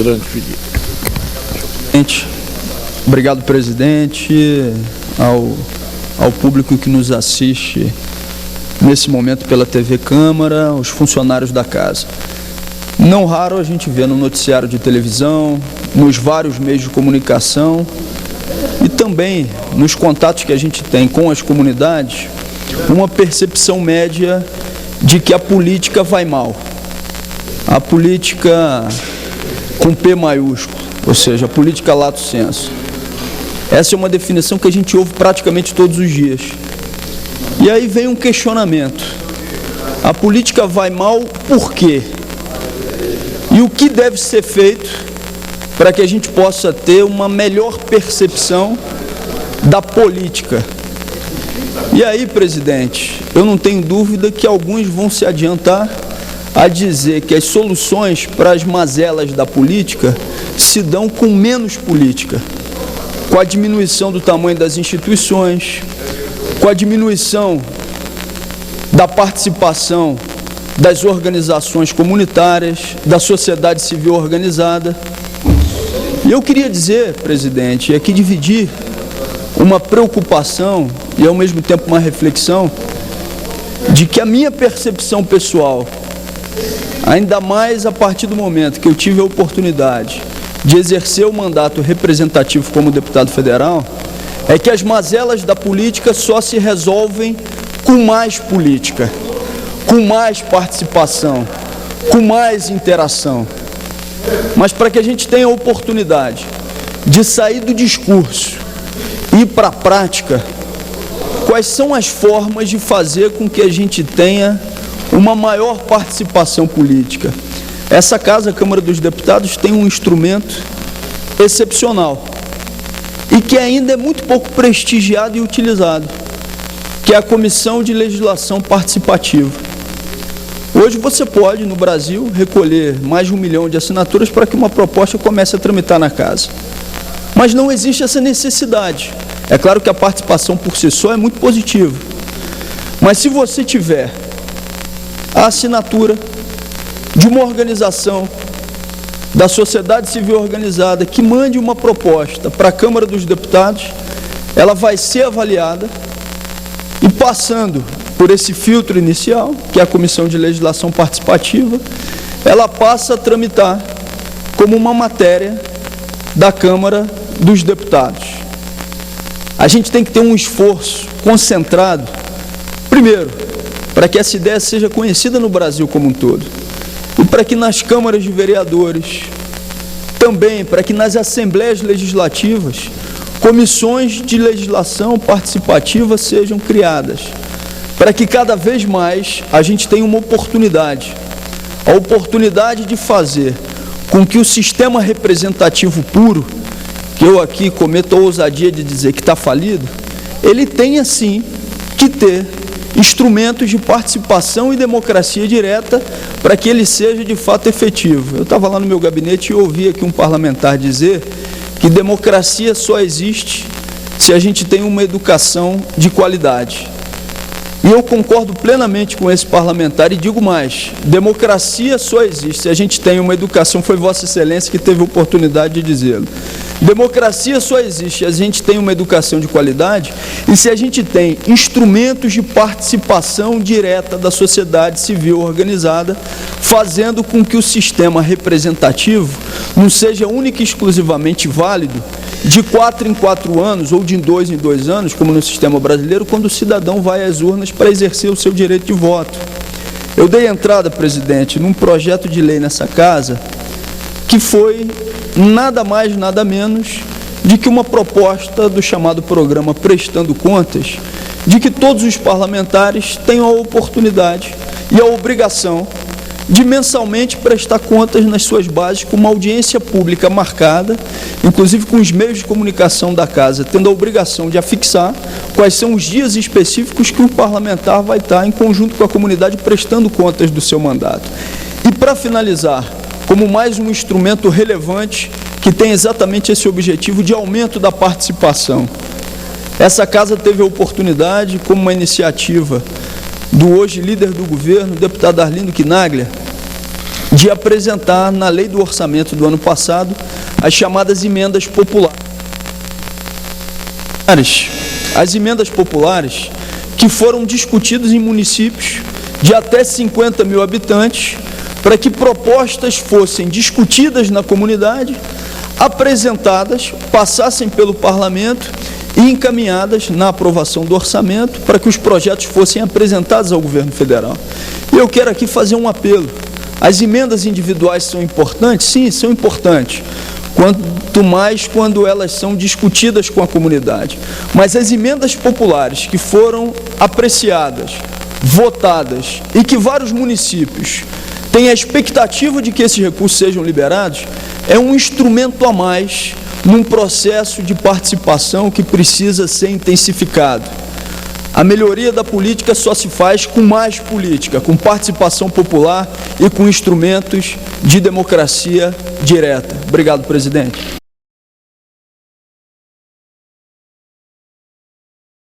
Grande Felipe. Obrigado, presidente, ao público que nos assiste nesse momento pela TV Câmara, os funcionários da casa. Não raro a gente vê no noticiário de televisão, nos vários meios de comunicação e também nos contatos que a gente tem com as comunidades, uma percepção média de que a política vai mal. A política com P maiúsculo, ou seja, a política lato sensu. Essa é uma definição que a gente ouve praticamente todos os dias. E aí vem um questionamento. A política vai mal por quê? E o que deve ser feito para que a gente possa ter uma melhor percepção da política? E aí, presidente, eu não tenho dúvida que alguns vão se adiantar a dizer que as soluções para as mazelas da política se dão com menos política, com a diminuição do tamanho das instituições, com a diminuição da participação das organizações comunitárias, da sociedade civil organizada. E eu queria dizer, presidente, aqui dividir uma preocupação e ao mesmo tempo uma reflexão de que a minha percepção pessoal, ainda mais a partir do momento que eu tive a oportunidade de exercer o mandato representativo como deputado federal, é que as mazelas da política só se resolvem com mais política, com mais participação, com mais interação. Mas para que a gente tenha a oportunidade de sair do discurso e ir para a prática, quais são as formas de fazer com que a gente tenha uma maior participação política? Essa casa, a Câmara dos Deputados, tem um instrumento excepcional e que ainda é muito pouco prestigiado e utilizado, que é a Comissão de Legislação Participativa. Hoje você pode, no Brasil, recolher mais de 1 milhão de assinaturas para que uma proposta comece a tramitar na casa. Mas não existe essa necessidade. É claro que a participação por si só é muito positiva. Mas se você tiver a assinatura de uma organização da sociedade civil organizada que mande uma proposta para a Câmara dos Deputados, ela vai ser avaliada e, passando por esse filtro inicial, que é a Comissão de Legislação Participativa, ela passa a tramitar como uma matéria da Câmara dos Deputados. A gente tem que ter um esforço concentrado, primeiro, para que essa ideia seja conhecida no Brasil como um todo, e para que nas câmaras de vereadores, também para que nas assembleias legislativas, comissões de legislação participativa sejam criadas, para que cada vez mais a gente tenha uma oportunidade, a oportunidade de fazer com que o sistema representativo puro, que eu aqui cometo a ousadia de dizer que está falido, ele tenha sim que ter instrumentos de participação e democracia direta para que ele seja de fato efetivo. Eu estava lá no meu gabinete e ouvi aqui um parlamentar dizer que democracia só existe se a gente tem uma educação de qualidade. E eu concordo plenamente com esse parlamentar e digo mais, democracia só existe se a gente tem uma educação, foi Vossa Excelência que teve a oportunidade de dizê-lo. Democracia só existe se a gente tem uma educação de qualidade e se a gente tem instrumentos de participação direta da sociedade civil organizada, fazendo com que o sistema representativo não seja única e exclusivamente válido de 4 em 4 anos ou de 2 em 2 anos, como no sistema brasileiro, quando o cidadão vai às urnas para exercer o seu direito de voto. Eu dei entrada, presidente, num projeto de lei nessa casa que foi nada mais, nada menos de que uma proposta do chamado programa Prestando Contas, de que todos os parlamentares tenham a oportunidade e a obrigação de mensalmente prestar contas nas suas bases com uma audiência pública marcada, inclusive com os meios de comunicação da casa, tendo a obrigação de afixar quais são os dias específicos que o parlamentar vai estar em conjunto com a comunidade prestando contas do seu mandato. E para finalizar, como mais um instrumento relevante que tem exatamente esse objetivo de aumento da participação. Essa casa teve a oportunidade, como uma iniciativa do hoje líder do governo, o deputado Arlindo Quinaglia, de apresentar na lei do orçamento do ano passado as chamadas emendas populares. As emendas populares que foram discutidas em municípios de até 50 mil habitantes, para que propostas fossem discutidas na comunidade, apresentadas, passassem pelo parlamento e encaminhadas na aprovação do orçamento para que os projetos fossem apresentados ao governo federal. E eu quero aqui fazer um apelo. As emendas individuais são importantes? Sim, são importantes. Quanto mais quando elas são discutidas com a comunidade. Mas as emendas populares que foram apreciadas, votadas e que vários municípios têm a expectativa de que esses recursos sejam liberados, é um instrumento a mais num processo de participação que precisa ser intensificado. A melhoria da política só se faz com mais política, com participação popular e com instrumentos de democracia direta. Obrigado, presidente.